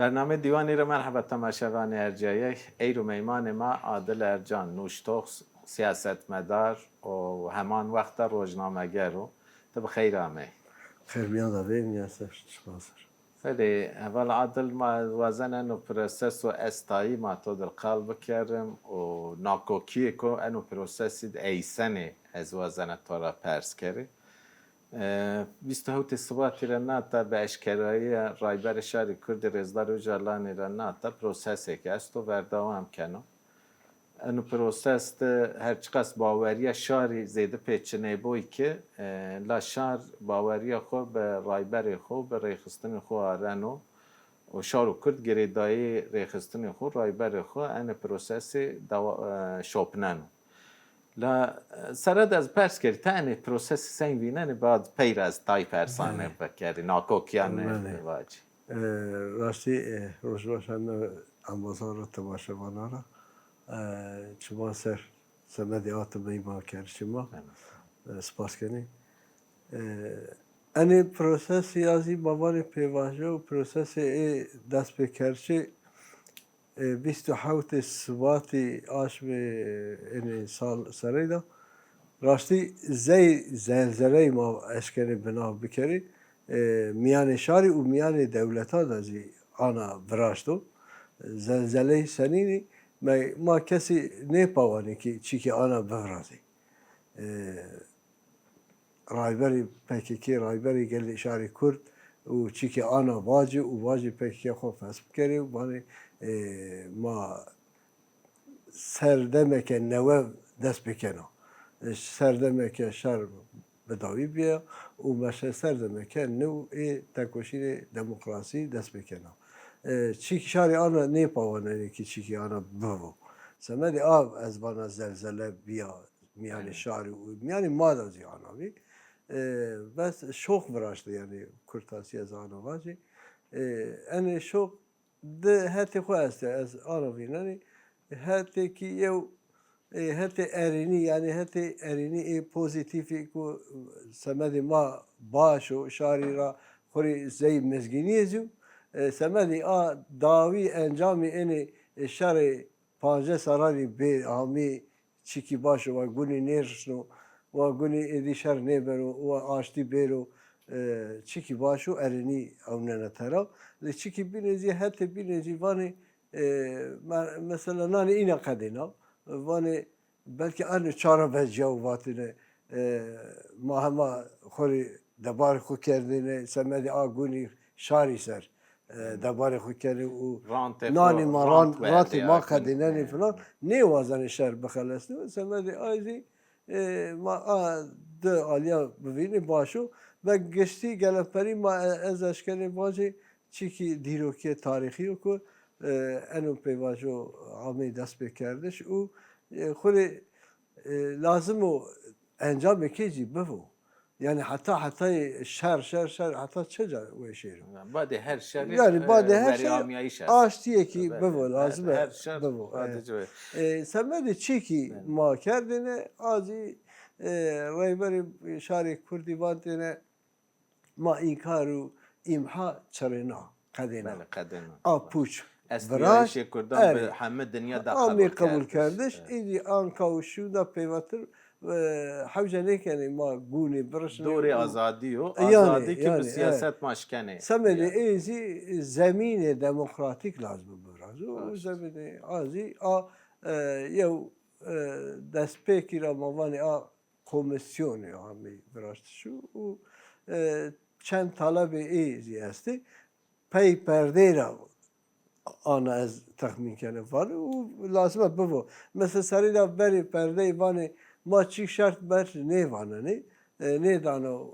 برنامه دیوانی را مرحبا تماشاوان ارجایی ایرو میمان ما عادل ارجان نوشتوخ سیاستمدار و همان وقت روزنامه‌گر رو تو بخیر آمه خیر بیاد آبی نیستش شپاسر. فلی اول عادل ما وزن انو پروسس و استایی ما تو در قلب کردم و ناکوکی کو انو پروسسی ایسنه از وزن تو را پرس کردم. 27 ثباتی را ناتا به اشکرایی رایبر شهر کرد رزدار و جالانی را ناتا پروسسی که است و ورداوام کنم. انو پروسس هرچقدر باوری شهری زیده پیچنه بوی که لا شهر باوری خو به رایبر خو به ریخستن خو آرنو و شهر کرد گریدایی ریخستن خو رایبر خو ان پروسسی شوپنانو. لا سرد از پرس کردی تانی پروسس سین وینن بعد پیر از تای پرسانه بکردی ناکوکیانه واجی راستی روز هم انبازار رو تماشا بانارا شما سر سمدی آتمی ما کرد شما سپاس کنی انی پروسس یازی بابان پیواجه و پروسس دست بکرچه 27 سواتی آش به این سال سریدا راستی زلزله ما اشکری بنا بکری میان شاری و میان دولت ها دازی آنا براشتو زلزله سنینی ما کسی نیپاوانی که چی که آنا بفرازی رایبری پکیکی رایبری گلی شاری کرد و چی که آنا واجه و واجه پکیکی خوب فسب کری و بانی ما سردمه که نوه دست بکنه سردمه که شر بداوی بیا و مشه سردمه که نو تکوشیر دموکراسی دست بکنه چی که شاری آنا نیپاوانه که چی که آنا ببو سمدی آب از بانا زلزله بیا میان شاری و میان ما دازی آنا بی بس شوق براشته یعنی کرتاسی از آنا واجی این شوق ده هتی خواه است از آنا بینانی هتی که یو هتی ارینی یعنی هتی ارینی پوزیتیفی که سمد ما باشو شاری را خوری زی مزگینی زیو سمدی داوی انجامی اینی شر 15 سالانی بیر آمی چیکی باشو و گونی نیرشنو و گونی ایدی شر نیبرو و آشتی بیرو چیکی باشو ارینی او ننترا چیکی بینیزی هتی بینیزی وانی مثلا نانی اینا قدینا وانی بلکه آن چهار بجیا و واتنه ما همه خوری دبار خو کردینه سمدی آگونی شاری سر دبار خو کرده و نانی ما رانتی ما قدینه نی فلان نی وازن شهر بخلصنه سمدی آیزی ما ده آلیا ببینی باشو و گشتی گلپری ما از اشکال واجی چی که دیروکی تاریخی و که انو پیواجو عامی دست بکردش او خود لازم و انجام کیجی بفو یعنی حتی شهر حتی چه جا ویشیرو بعد هر شهر یعنی بعد هر شهر آشتیه کی بفو لازمه هر شهر بفو سمد چی کی ما کردنه آزی رایبر شهر کردی بانتنه ما این کارو امحا چرنا قدینا پوچ براش کردن به همه دنیا داخل قبول کردش ایدی آن کاوشو دا پیوتر حوجه نکنی ما گونی برشنی دوری آزادی و آزادی که به سیاست مشکنه سمدی ایزی زمین دموکراتیک لازم براز و زمین آزی یو دست پیکی را موانی کمیسیونی همی براشتشو و چند طلب ایزی هستی پی پرده را آن از تخمین کنه ولی او لازمه ببو مثل سری دا بری پرده وانی ما چی شرط بر نیوانه نه دانو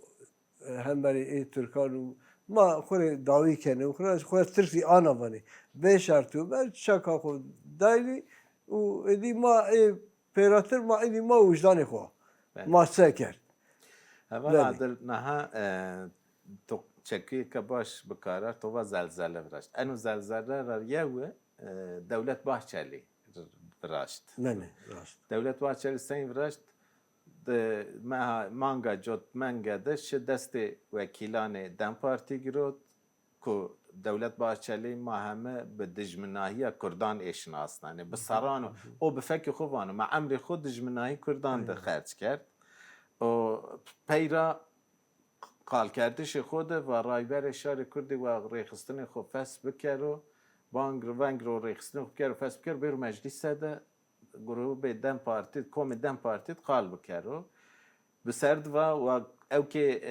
هم بری ای ترکانو ما خوری داوی کنه خوری ترسی آنا وانی به شرطو بر چکا خود دایلی و ایدی ما پیراتر ما ایدی ما وجدان خواه ما سه کرد اول عادل نها تو چکی که باش بکاره تو و زلزله براشت انو زلزله را یه دولت باحچلی براشت نه راست دولت باحچلی سین براشت مانگا جد منگه دست دست وکیلان دم پارتی گرود کو دولت باچلی ما همه به دجمناهی کردان اشناسنانه به سرانو او به فکر خوانو ما عمر خود دجمناهی کردان ده خرج کرد و پیرا قال کردش خود و رایبر شهر کردی و ریخستن خود فس بکرو ونگ رو ریخستن خود کرو فس بکرو بیرو مجلس ده گروه به دم پارتید کوم دم پارتید قال بکرو بسرد و او که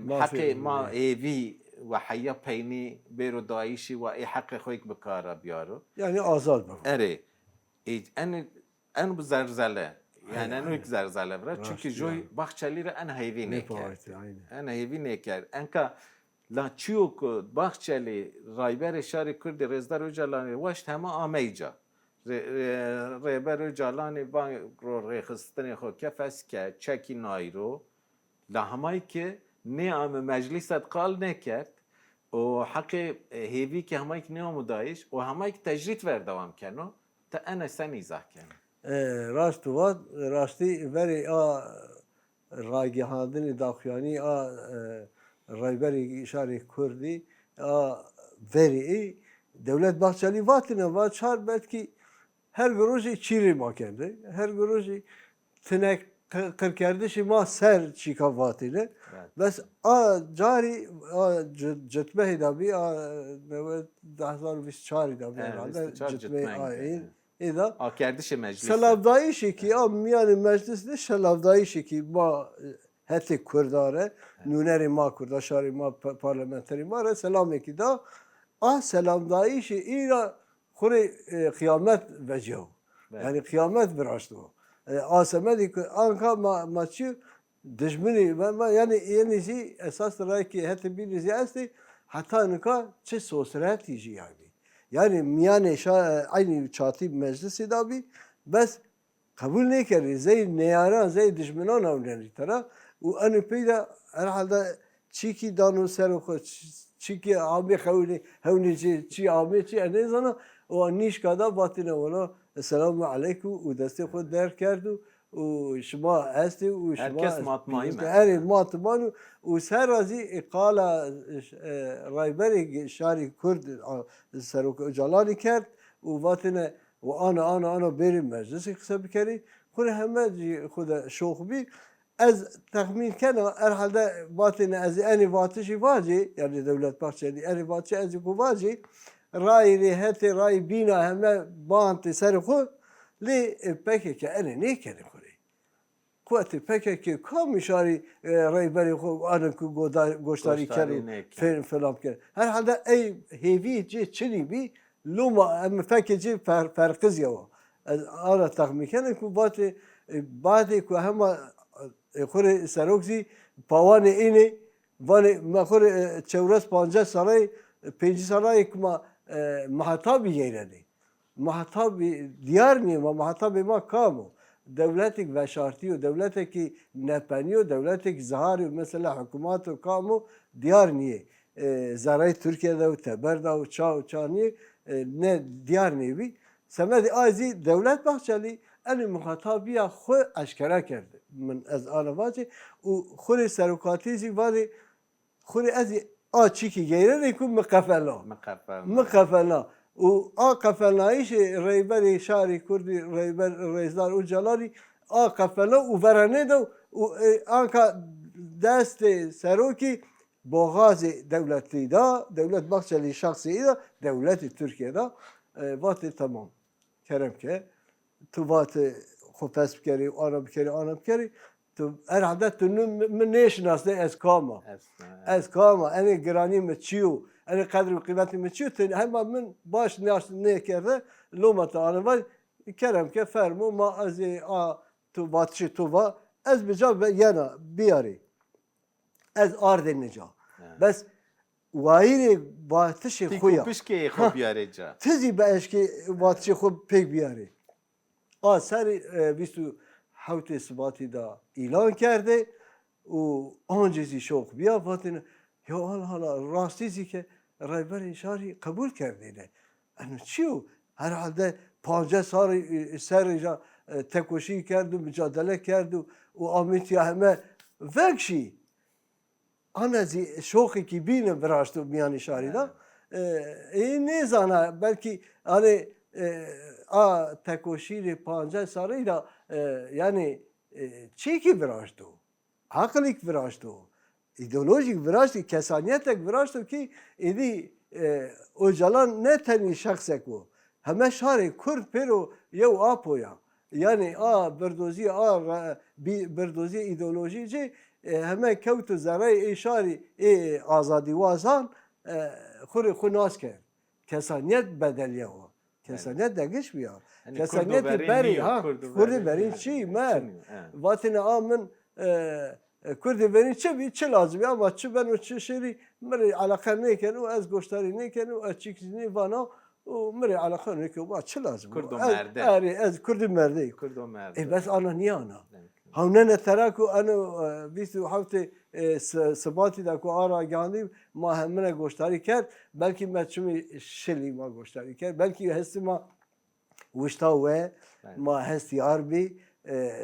حق ما ایوی و حیا پینی بیرو دایشی و ای حق خویک بکاره بیارو Yani azad bak. اره en bu زلزله yani en ilk زلزله برای çünkü joy bahçeleri en hayvi ne Parti aynı. en hayvi ne ker enka la çiuk bahçeli rayber şari kurdi rezdar ucalani vaşt hema ameyca rayber ucalani ban ro rekhistani xo kefes ke çeki nayro la hamay ki ne am meclisat qal ne kert و حق هیوی که همه یک نیام دایش و همه یک تجرید ور دوام کنو تا انا سنی زه کنو Rastuvat, rasti veri a ragihandini daxyani a rayberi şari Kurdi a veri devlet bahçeli vatine va çar belki her gruji çiri makende her gruji tinek kırkerdişi ma ser çika vatine bes a cari a cetmehi dabi a evet 2024 dabi herhalde cetmehi ayin İda Akerdişi meclis. Şelavdayı şeki am yani meclisde şelavdayı şeki ma heti Kurdare nuneri ma Kurdaşari ma parlamenteri ma selam ki da selamdayı şi ira kure kıyamet veciho. Yani kıyamet biraştı o. Asemedi anka maçı düşmeni yani şey esas olarak ki heti birisi esti hatta nka çe sosyaleti yani. Yani miyane aynı çatı meclisi de abi bes kabul ne kere zey neyara zey düşmenan avlanır tara o anı peyda herhalde çiki danu seru çiki abi havni çi abi çi ne zana o niş kada batine ona selamu aleyküm o deste xod der kerdu و شما هستی و شما herkes matmaîn her matman و سر رازی قالا رایبری شاری کرد سروک اجالانی کرد و واتنه و آنا بریم مجلسی قصه بکری خود همه خود شوخ بی از تخمین کنه herhalde واتنه از انی واتشی واجی yani devlet bahçeli eni vاتشی از کو واجی رای هتی رای بینا همه بانت سر خود لی پکه که انی نیکنه خوری قوتی پکه که کام میشاری رایبری خود آن کو گوشتاری کرد فلان کرد هر حال ای هیوی چی چنی بی لوما ام فکه چی فرقیه و آن تخمی کنه کو بعدی کو همه خوری سروکسی پوان اینه ولی ما خوری چورس 50 ساله 5 ساله که ما محتابی گیرنی محتابی دیار نیم و محتابی ما کامو devletik veşarti و devletik nepeni و devletik zahari mesela hükümet و kamu diyar niye zaray Türkiye'de و Teber'de و çağ niye ne diyar niye bi semedi azi devlet bahçeli en muhatabiya xu aşkara kerdi min az anavaci و خود سرکاتیزی ولی خود از چیکی گیره نیکو مقفلا و قفلایش ریبری شهری کردی ریبر ریزدار و جلالی قفلا و ورنه دو و آنکا دست سروکی باغاز دولتی دا دولت بخشلی شخصی دا دولت ترکیه دا وات تمام کرم که تو وات خوپس بکری آنا بکری تو herhalde tu من نشناسه از کاما انی گرانی مچیو انی قدر و قیمتی مچیو هم من باش نه کرده لومت آنه ولی کرم که فرمو ما از تو باتشی تو با از بجا یانا بیاری از آرد نجا بس وایری باتشی خویا پشکی خوب بیاری جا تزی باش که باتشی خوب پیک بیاری سری بیستو حوت اثباتی دا ilan کرده و آنجزی شوق بیا واتن یا حالا راستیزی که رایبر شاری قبول کرده نه انو چیو هر حالده 50 سال سر تکوشی کرد و مجادله کرد و آمیتی همه وکشی آن از شوقی که بینم براشت و میانی شاری دا این نیزانه بلکه آره تکوشیر 15 ساله دا یعنی چی که براشتو عقلی که براشتو ایدئولوژیک براشتی کسانیتک براشتو که ایدی اوجلان نه تنی شخصه کو همه شهر کرد پیرو یو آپویا یعنی بردوزی بردوزی ایدئولوژی چه همه کوت زرای اشاری آزادی وازان خو ناس کرد کسانیت بدلیه و کسانیت دگش بیا کسانیت بری کرد بری چی من وقتی آمن کرد بری چه لازمی اما چه بنو چه شری مری علاقه نیکنو از گوشتاری نیکنو از چیزی وانا و مری علاقه نیکنو چه لازم کرد و مرده از کرد مرده کرد و مرده بس آنا نیانا هونه تراکو انو بیستو هفته سباتی دا کو آرا گاندی ما همه گوشتاری کرد بلکه ما چمی شلی ما گوشتاری کرد بلکه هستی ما وشتا و ما هستی عربی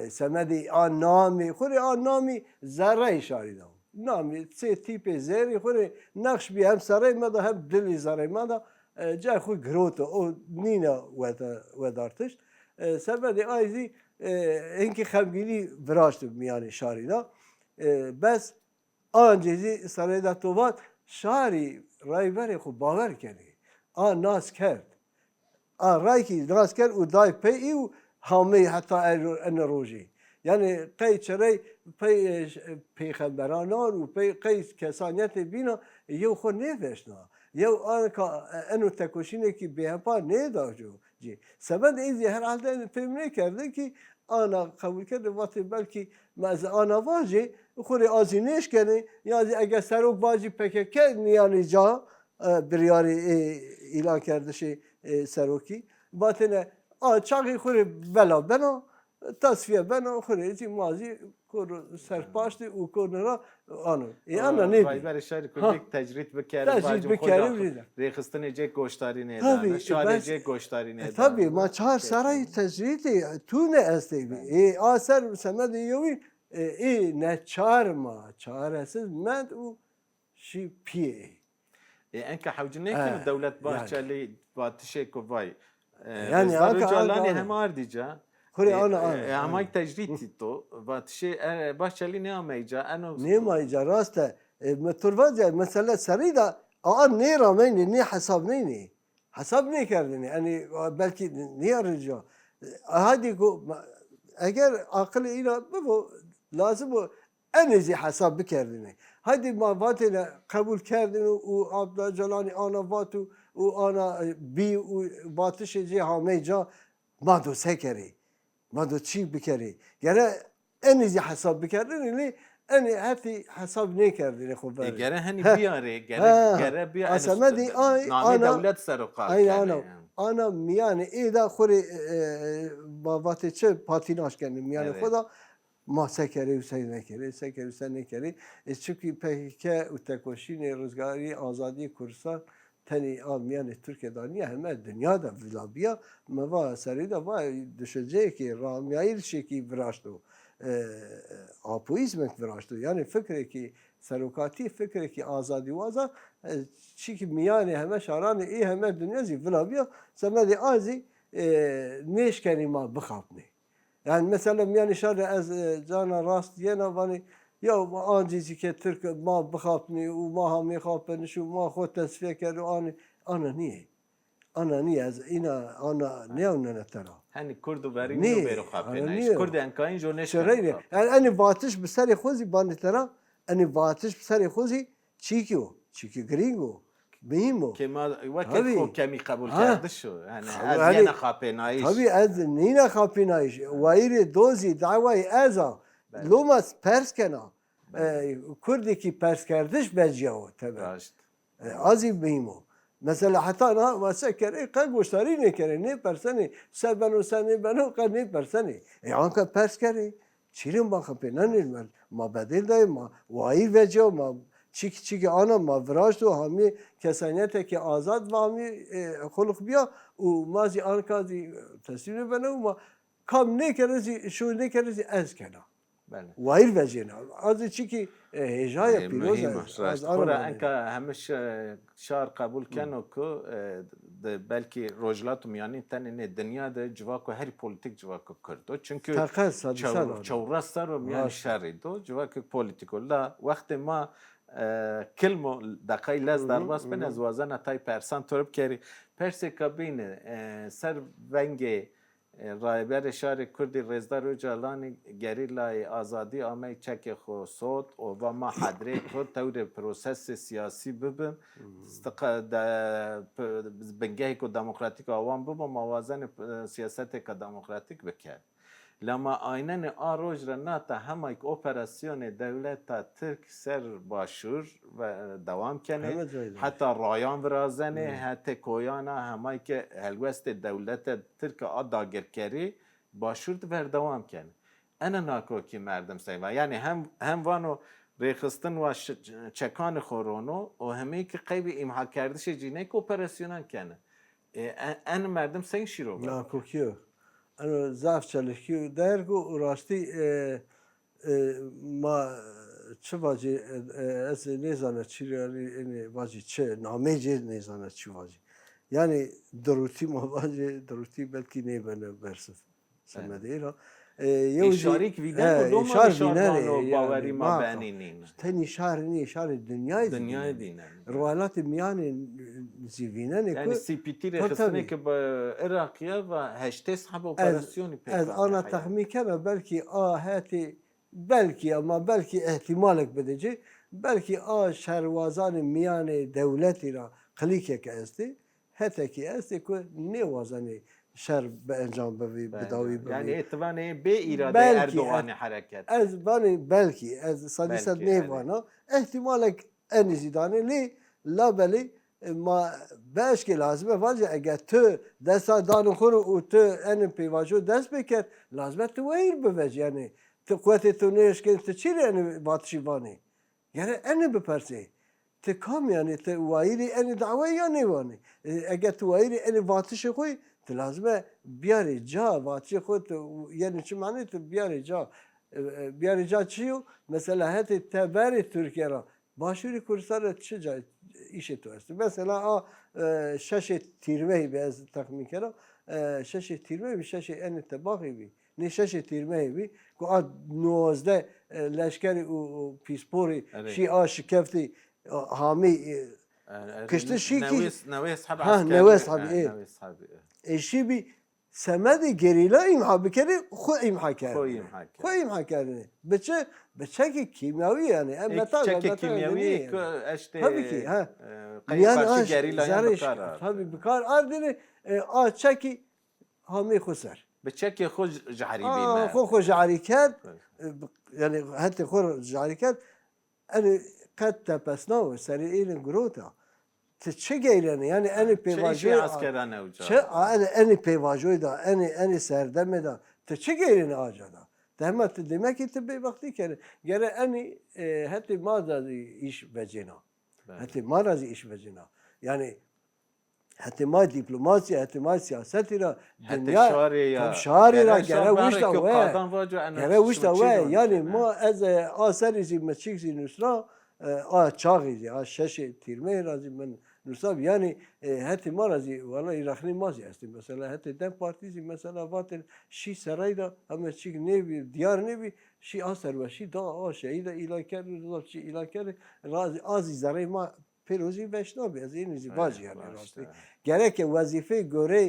سمدی آن نامی خوری آن نامی ذره اشاری دام نامی سه تیپ زیری خوری نقش بی هم سرای مدا هم دلی زرای مدا جای خوی گروتو او نینا ودارتش سمدی آیزی اینکه خمگینی براشت میان شاری دا بس آنجیزی سرای دا توبات شاری رایبری خو باور کردی ناس کرد رای کی ناس کرد و دای پی او همه حتی ان روزی یعنی قی چرای پیغمبرانان و قی کسانیت بینا یو خو نوشتنا یو انو تکوشینه که به پا نداشو جی سبب ایزی هر حالت فهم نکرده که آنا قبول کرده وقتی بلکه از آنا واجه خوری آزینش کنه یا اگر سروک واجی پکه نیانی جا بریاری اعلان کرده شه سروکی باطنه چاقی خوری بلا بنا تصفیه بنا خوری ایزی مازی کور سرپاشتی و کور نرا آنو آنا نیدی رایبر شهر کردی تجرید بکرد تجرید بکرد ریخستن جه گوشتاری نیدن شهر جه گوشتاری نیدن tabii ma çar saray tecridi tu ne estevi aser semed yovi ne çarma çaresiz med u şi piye انك حوجنيك الدولة باش اللي باتشي كوفاي يعني جالاني هم ارديجا خوري انا هماي تجريتي تو باتشي باش اللي نياميجا انا نيما جراسته مترواجه مثلا سريدا ne rağmen ne hesap ne hesap ne kerdin yani belki niye rica hadi eğer akıl ile bu lazım bu en iyi hesap bikerdin hadi ma vatine kabul kerdin o Abdullah Celani ana vatu o ana bi o batışıcı hameca madu sekeri madu çi bikeri yani en iyi hesap bikerdin yani أنا هاتي حساب نيكر دي خبر جرى هني بياري جرى بيا أسمدي نعمي دولة سرقة أي أنا مياني إذا خوري باباتي شو باتيناش كان مياني خدا ما سكري وسنكري çünkü PKK utekoşini rızgari azadi Kurdistan teni miyane Türkiye'de niye hemen dünyada vilabiya meva seride var düşecek ki ramiyayır şeki bıraştı apoizmek bıraştı yani fikri ki serokati fikri ki azadi vaza çünkü miyane hemen şarani iyi hemen dünyası vilabiya semedi azi neşkeni ma bıkapni yani mesela miyane şarı az cana rast yena vani ya ancizi ki Türk ma bıkapni u ma hami kapeni şu ma xod tasfiye kere ana niye ana niye az ina ana ne onunla tara hani Kurdu bari niye beru kapeni Kurdu enkayin jo neşkeni شريري يعني أنا باتش بسري خوزي باني ترى أنا باتش بسري خوزي تشيكيو جرينجو بهيمو كما وقت خو كمي قبول کرده شو يعني از ینا خاپنایش طبعا از نینا خاپنایش وایری دوزی دعوای ازا لوماس پرس کنا کردی کی پرس کردش بجیاو تبع ازی بهیمو مثلا حتی نه واسه کره قد گوشتاری نکره نه پرسنی سبنو سنی بنو قد نه پرسنی یان که پرس کری چیریم با خپه ننیل ما بدل دایم ما وای وجه ما چیک آنا ما وراجتو همی کسانیت که آزاد و همی خلق بیا و مازی آنکازی تصویر بنو ما کام نکرزی شو نکرزی از کنا بله وایر وجینا از چی که هجای پیروز مهمش از راست آن خورا مانه. انکا همش شار قبول کنو که بلکه روجلات میانی تنین دنیا ده جواکو هری پولیتیک جواکو کردو چونکه تقصد صد چورستا رو میانی راست. شری دو جواکو پولیتیکو لا وقت ما کلمو دقای لز در باس بین از وازن تای پرسان تورب کری پرسی کابینه سر ونگه رایبر شهر کردی رزدار و جالانی گریلای آزادی آمی چک خو صوت و ما حدره خود تور پروسس سیاسی ببن بنگه که دموکراتیک آوان ببن موازن سیاست که دموکراتیک بکرد لما آینن آروج را ناتا همه ایک اپراسیون دولت ترک سر باشور و دوام کنه حتی رایان برازنه حتی کویانا همه که هلوست دولت ترک داگر کری باشور بر دوام کنه انا ناکو کی مردم سیما یعنی هم وانو ریخستن و چکان خورونو و همه که قیب امحا کردش جینه که اپراسیونان کنه انا مردم سین شیرو بر ناکوکیو انا ضعف چلشکی درگو راستی ما چه واجی از نیزانه چی یعنی واجی چه نامه جه نیزانه چی واجی یعنی دروتی ما واجی دروتی بلکی نیبنه برسف سمده ایرا اشاری که ویدن کدوم ما اشارانو باوری ما بینینین تنی شهر نی شهر دنیای دینن روالات میان زیوینن یعنی سی پی تی رخصتنه که با عراقیه و هشته صحب اپراسیونی پیکار از آن تخمین کنه بلکی احتمالک بده جه بلکی شهروازان میان دولتی را خلیکه که استی حتی که استی که نیوازنی شر به انجام بداوی یعنی اتوانه به ایراده اردوغان حرکت از بلکی از صدیست نیوانا احتمالک انیزیدانه لا بلی ما باش که لازمه واجه اگر تو دست دانو خور و تو ان پیواجو دست بکر لازمه تو ویر بوج یعنی تو قوت تو نیش که تو چی یعنی باتشی بانی یعنی ان بپرسی تو کام یعنی تو وایری ان دعوه یا نیوانی اگر تو وایری ان واتش خوی تو لازمه بیاری جا واتش خود یعنی چی معنی تو بیاری جا چیو مثلا حتی تبری ترکیه را باشوری کردستان چه جای ایش تو است مثلا شش تیرمهی به از تخمین کنم شش تیرمهی بی شش ان اتباقی بی نه شش تیرمهی بی که 19 لشکری و پیسپوری شی شکفتی حامی کشته شی کی نویس حب نویس ایشی بی سمد گریلا امحا بکنه خو امحا کرده بچه که کیمیاوی یعنی چک کیمیاوی که اشته tabii ki ha قیفرشی گریلا هم بکار tabii بکار آردنه چکی همی خسر به چک خود جهری خو جعلی کرد یعنی حتی خو جعلی کرد انا قد تپسنا و سری این گروتا چه گیرنه یعنی انی پیواجوی عسکرانه چه انی پیواجوی دا انی سردمه دا چه گیرنه آجا دا دهمت demek ki tabi vakti kere gene eni hatta mağazazi iş vecina hatta mağazazi iş vecina yani hatta ma diplomasi hatta ma siyaseti ra dünya şari ra gene vuşta ve gene vuşta ve yani ma az aserizi meçiksi nusra çağizi şeşe tirme razı ben nusab yani hatta ma razı valla irakni mazi asti mesela hatta dem partisi mesela vatel şi sarayda ama çik nevi diyar nevi şi aser ve şi da şeyde ilaker şi ilaker razı azi zaray ma پیروزی بشنابی از این زیباجی یعنی راستی گره که وظیفه گوره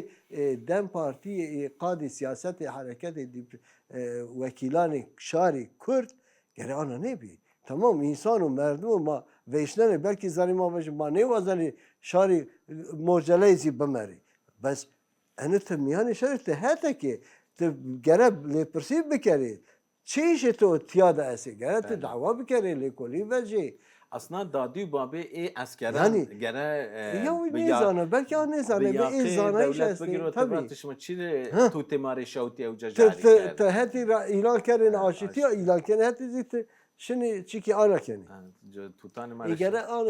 دم پارتی قاد سیاست حرکت وکیلان شاری کرد گره آنها نبی تمام انسان و مردم ما ویشنن بلکه زنی ما باشه ما نیوازنی شاری مرجله زی بمری بس انو تمیانی شاری ته حتی که ته گره لپرسیب بکری چیش تو تیاده اسی گره ته دعوا بکری لکولی وجه اصلا دادی بابه ای اسکران یعنی گره یا نیزانه بلکه آن نیزانه به این زانایش هستی طبیعی شما چی تو تماری شوتی او جاری کرد تا هتی را ایران کردن آشتی ها ایران کردن هتی زیت شنی چی که آن کنی توتان مارش ایگره آن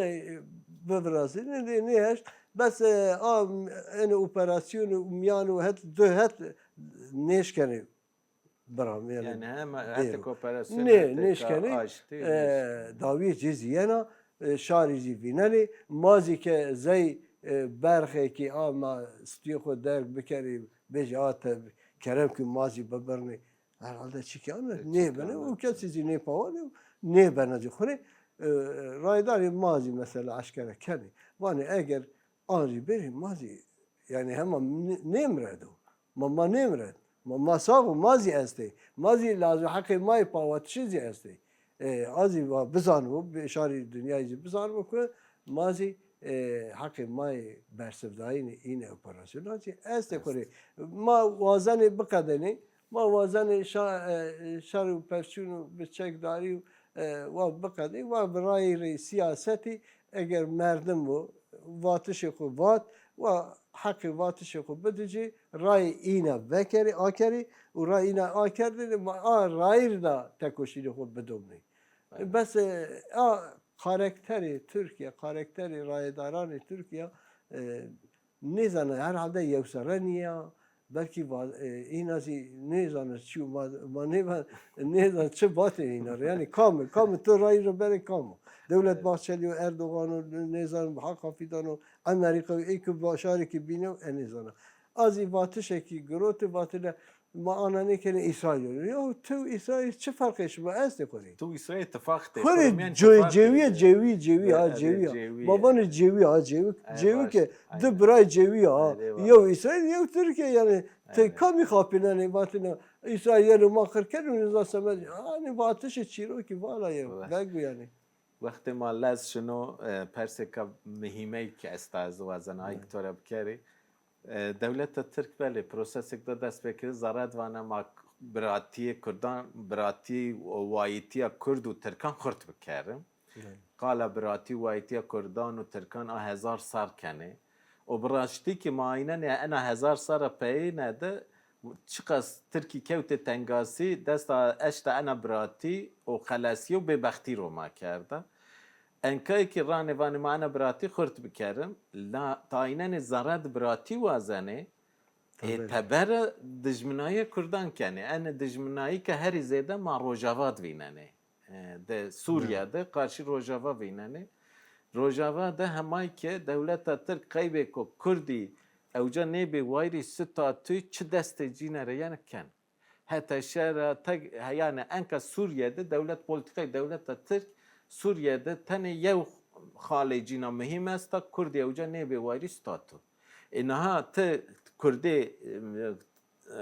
بفرازی نه هست بس این اپراسیون میان و هت دو هت نیش کنی برام Yani hem değil. hatta operasyon Ne neşkeni açtı. davi ciziyena şari civineli mazi ke zey berxe ki ama stiyo xo der bikeri bejate kerem ki mazi beberni herhalde çıkan ne bana o kesizi ne pavalı ne bana cihone raydari mazi mesela aşkara keni vani eğer anri beri mazi yani hemen ne emredu mama ne emred mama savu mazi este mazi lazım hakkı may pavat çizi este azی و بزانم به شاری دنیای بزانم که مازی حق مای برسفداین این اپراسیون هستی است کنی ما وازن بقدنی ما وازن شر و پرچون و بچک داری و بقدی و برای سیاستی اگر مردم و واتش خو وات و حق واتش خو بدجی رای اینا بکری آکری و رای اینا آکردی رای دا تکوشید خو بدومنی بس karakteri Türkiye, karakteri rayedaran Türkiye ne zanı herhalde yevsara niye belki inazi ne zanı şu ne zanı çı batı inar yani kamu tu rayı beri kamu devlet Bahçeli Erdoğan'ı ne zanı Hakkı Fidan'ı Amerika ilk başarı ki biniyor ne zanı azı batı şeki grotu batıda ما أنا نكني إسرائيل يو تو إسرائيل شو فرقش ما أستكوني تو إسرائيل اتفاقت خوري جوي بابان جوي جوي که دو برای جوي يو إسرائيل يو تركيا يعني كم يخافين أنا باتنا إسرائيل ما خير كانوا نزار سمج أنا باتش تشيرو كي بالا يو بقى يعني وقت ما لاز شنو پرسکا مهمه که استاز وزنای کتورب کری دولت ترک بله پروسسک دا دست بکری زارد وانه ما براتی کردان براتی وایتی کرد و ترکان خورد بکرم قال براتی وایتی کردان و ترکان 1000 سال کنه و براشتی که ما اینه انا 1000 سال پی نده چقدر ترکی کوت تنگاسی دست اشت انا براتی و خلاصی و ببختی رو ما کرده انکایی که رانه وانه معنا براتی خورد بکرم لا تاینن زرد براتی وازنه تبر دجمنای کردان کنه ان دجمنایی که هر زیده ما روجاوات ویننه ده سوریه ده قارشی روجاوا ویننه روجاوا ده همای که دولت ترک قیبه کو کردی اوجا نبی وایری ستاتوی چه دست جینره یعنی کن حتی شهر yani انکا سوریه ده دولت پولیتیکای دولت ترک Suriye'de tane yev halecina mühim est ta Kurdi uca ne be vayri statu. Naha te Kurdi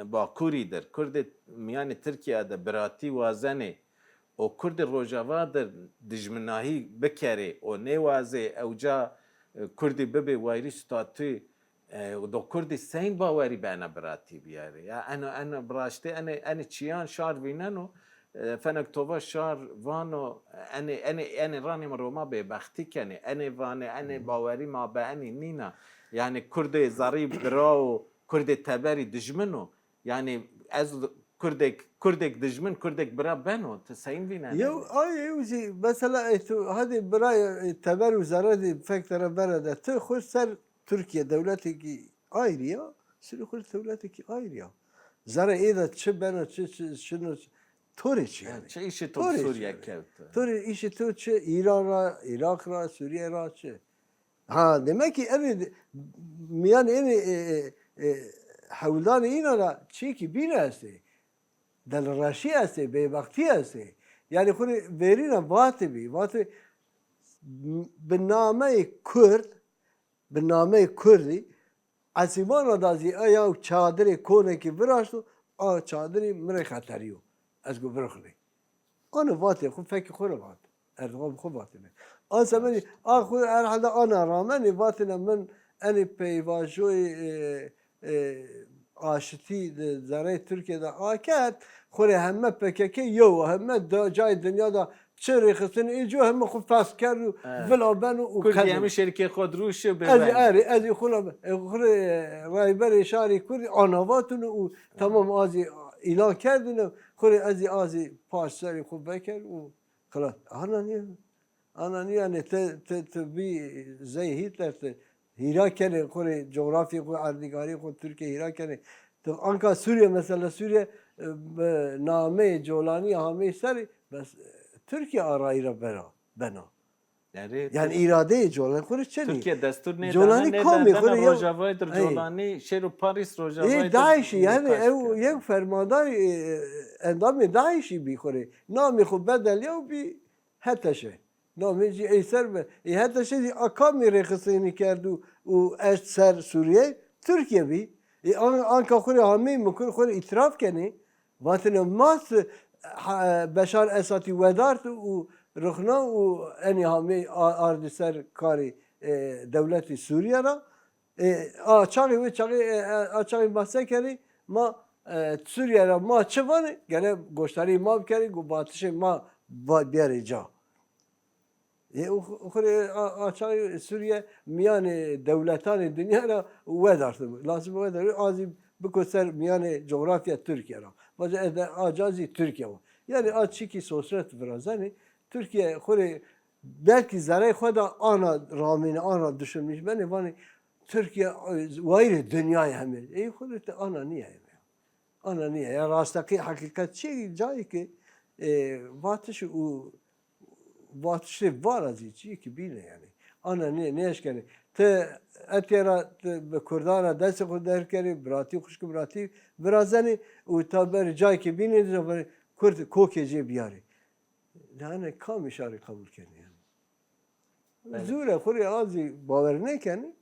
Bakuri'dir. Kurdi yani Türkiye'de birati vazene o Kurdi Rojavadır dijminahi bekeri o ne vaze uca Kurdi bebe vayri statu do Kurdi sen bawari bana birati biyari. Ya ana brashte ana çiyan şar vinano فنك توفا شار وانو اني راني مروما ببختي كاني اني فاني اني باوري ما باني نينا يعني كردي زريب براو كردي تبري دجمنو يعني از كردك دجمن كردك برا بنو تسين فينا يو يوزي مثلا هذه براي تبر وزارة فكرة برده تخش سر تركيا دولتك ايريا سر خش دولتك ايريا زرا اذا تشبنا شنو Tori yani. Çe işi to Suriye kevti. Tori işi to çe İran'a, Irak'a, Suriye'ye çe. Ha demek ki evet yani havlan İran'a çe ki bir asti. Del raşi asti, bebakti asti. Yani kuri verina vatı bi, vatı benname Kürt, benname Kürdi Asiman dazi ayaw çadırı kone ki viraştu, a çadırı mre xatariyo. از گو برخلی. آن واتی خود فکر خود وات. اردوغان خود واتی نه. آن زمانی خود هر آن رامنی واتی نه من انی پیواجوی آشتی زره ترکیه دا آکد خوری همه پککی یو همه جای دنیا دا چه ریختن ایجو همه خود فصل کرد و ولابن و کردی همه شرکه خود روش از خوری رایبر شهری کردی آنواتون و تمام آزی ilan kerdin خوري ازي پاساری خوب بکر و خلاص انا يعني تبي زي هتلر هيرا كان خوري جغرافيا خو اردگاری خو تركيا هيرا كان Anka Suriye mesela Suriye name Colani hame seri bes Türkiye arayla bena. Yani irade Colani kuru çeni. Türkiye destur ne Colani dana kami ne dana kuru Rojavaydır Colani şeru Paris Rojavaydır. Daesh yani ev yek fermadar endamı Daesh'i bir kuru. Nami xu bedel ya bir heteşe. Nami ci eser be. Heteşe akami rekısını kerdu u ser Suriye Türkiye bir. Anka kuru hami mukur kuru itiraf keni. Vatine mas Beşar Esad'i vedart u rıkhna u eni hami ardı ser kari devleti Suriye ra açağı ve açağı bahse keri ma Suriye ra ma çıvan gene goştari ma keri gu batışe ma biyerica. Okhre açağı Suriye miyane devletani dünya ra vedartı. Lazım vedar azim bikoser miyane coğrafya Türkiye ra. Bazen acazi Türkiye var. Yani açık sosyet birazani Türkiye khore belki zarar khoda ana ramini ana düşünmüş beni bana Türkiye vayre dünyaya hem. Khore ana niye? Ana niye? Ya rastaki hakikat şey cay ki vatış u vatışı var azici ki bile yani. Ana ne eşkeni? Te etera Kurdana dest Kurder keri brati kuşku brati birazani u taber cay ki bile Kurd kokeci biyari. Yani kam işare kabul keni yani. Zure khore azi baver ne keni?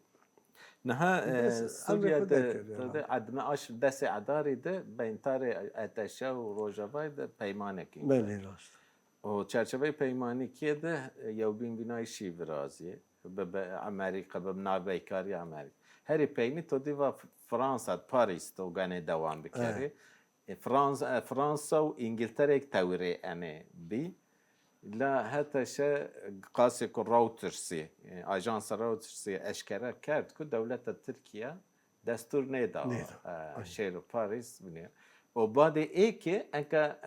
Naha Suriye'de adına aş dese adari de bentare ateşe و Rojavay de peymane ki. Beni rast. O çerçeve peymani ki de yevbin binay şi viraziye. Be Amerika be navbekari Amerika. Her peyni to diva Fransa Paris to gane devam bikeri. Fransa و İngiltere tevri ene bi. La hatta şey qasi ku Reuters'i, ajans Reuters'i eşkere kert ku devlet Türkiye destur ne da şehir Paris bine. O bade ki enka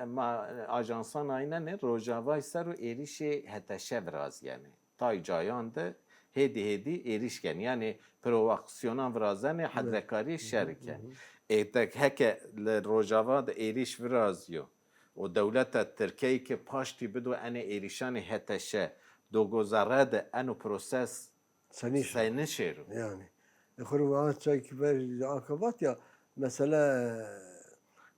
ajansan aynen ne Rojava seru erişi hatta şey biraz yani. Tay cayanda hedi erişken yani provokasyona biraz yani hadrekari şerike. Etek heke Rojava da eriş biraz yo. و دولت ترکیه که پاشتی بدو انه ایریشان هتشه دو گذره ده انو پروسس سنشیر yani خروج çay ver akabat ya mesela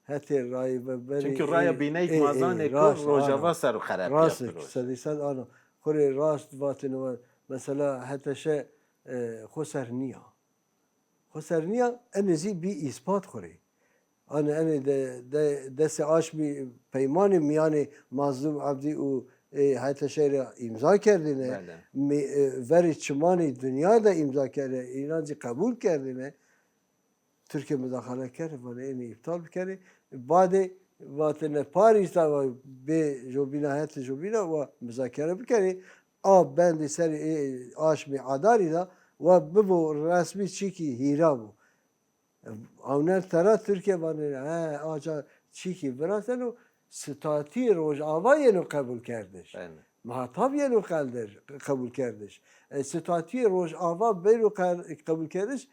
heti ray ve çünkü raya binayk mazane ko rojava saru xarab yapıyor. Sadisan ana khore rast vatine var mesela heteşe خسرنیا انزی بی ispat خوري أنا دس عاش بي بيمان مياني مظلوم عبدي و حتى شيء إمضاء كردينه وری چمانی دنیا دا امضا کرده ایران زی قبول کردینه ترکیه مداخله کرده و اینی ابطال کرده بعد وقتی پاریس دا به جوبینا هست جوبینا و مذاکره بکنه آب بند سر آش می عداری دا و ببو رسمی چی کی هیرا بو اونر ترا ترکیه بانه آجا چی کی براسن و ستاتی روز آوایی نو قبول کردش محتاب نو قبول کردش ستاتی روز آوا بیرو قبول کردش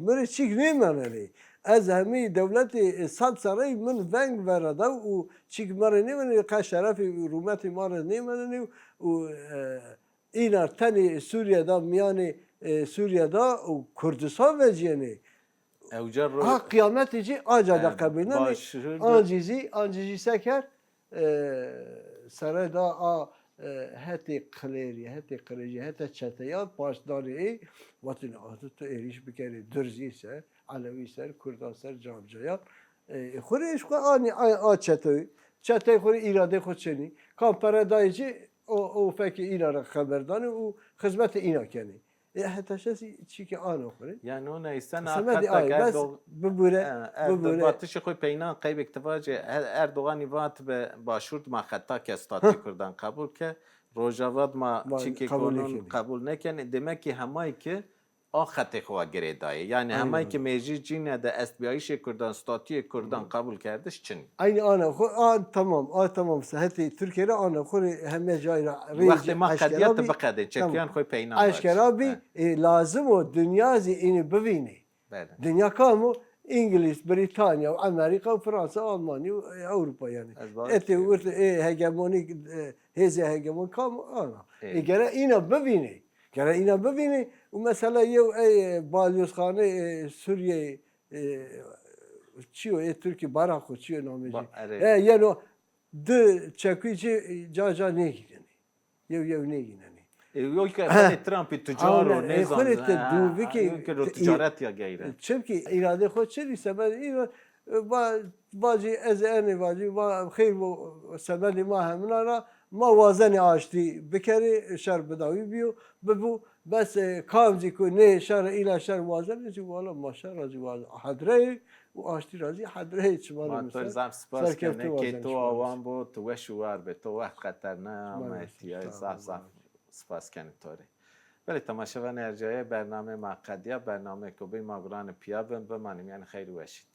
مره چیک نمیانه از همه دولت صد سرای من ونگ برده و چیک مره نمیانه که شرف رومت ماره نمیانه و این ارتنی سوریه دا میانه سوریه دا و کردستان وجیانه قیامتی چی آجا دا قبول نمی آنجیزی سکر سرای دا هتی قلیری هتی چتیان پاسداری وقتی آتو تو ایریش بکری درزی سر علوی سر کردان سر جامجایان خوریش خود آنی چتای خوری ایراده خود چنی کام پردایجی او فکر اینا را خبردانه و خدمت اینا کنی حتی شسی چی که آنو خوری yani ona isen hatta ببوره باتش خوی پینا قیب اکتفاج اردوغان ایوات به باشورد ما خطا که استاتی کردن قبول که روجاواد ما چیکی کنون قبول نکنه demek ki همایی که آخت خواه گریدایی yani همایی که میجی جینه ده استبیایش کردن استاتی کردن قبول کردش چنی aynı tamam heti Türkiye'de ana خوری همه جای را وقتی ما قدیت بقده چکیان خوی پینا اشکرابی لازم و دنیا زی اینی ببینی دنیا کامو انگلیس بریتانیا و امریکا و فرانسه و آلمانی و اروپا یعنی از باز ات ورت هگمونی هزی هگمون کام آنا اگر اینا ببینی اگر اینا ببینی و مثلا یه بالیوز خانه سوریه چیو ترکی باراکو چیو نامیجی یعنی ده چکوی جا جا نگیرنی یو نگیرنی یو که خود ترامپ تجار و نظام که رو تجارت یا غیره چونکه ایران خود چه نیست من ایران باجی از این باجی با خیر و سبب ما همنا را ما وازن آشتی بکری شر بداوی بیو ببو بس کامزی کو نه شر ایلا شر وازن چی والا ما شر راجی وازن حدره و آشتی راجی حدره چه ما تو زم سپاس کنه که تو آوان بود تو وشوار به تو وقت خطر نه آمدی زف سپاس کنه توری ولی تماشاوان ارجاعی برنامه مقدیه برنامه که بی ماگران پیابن بمانیم یعنی خیلی وشید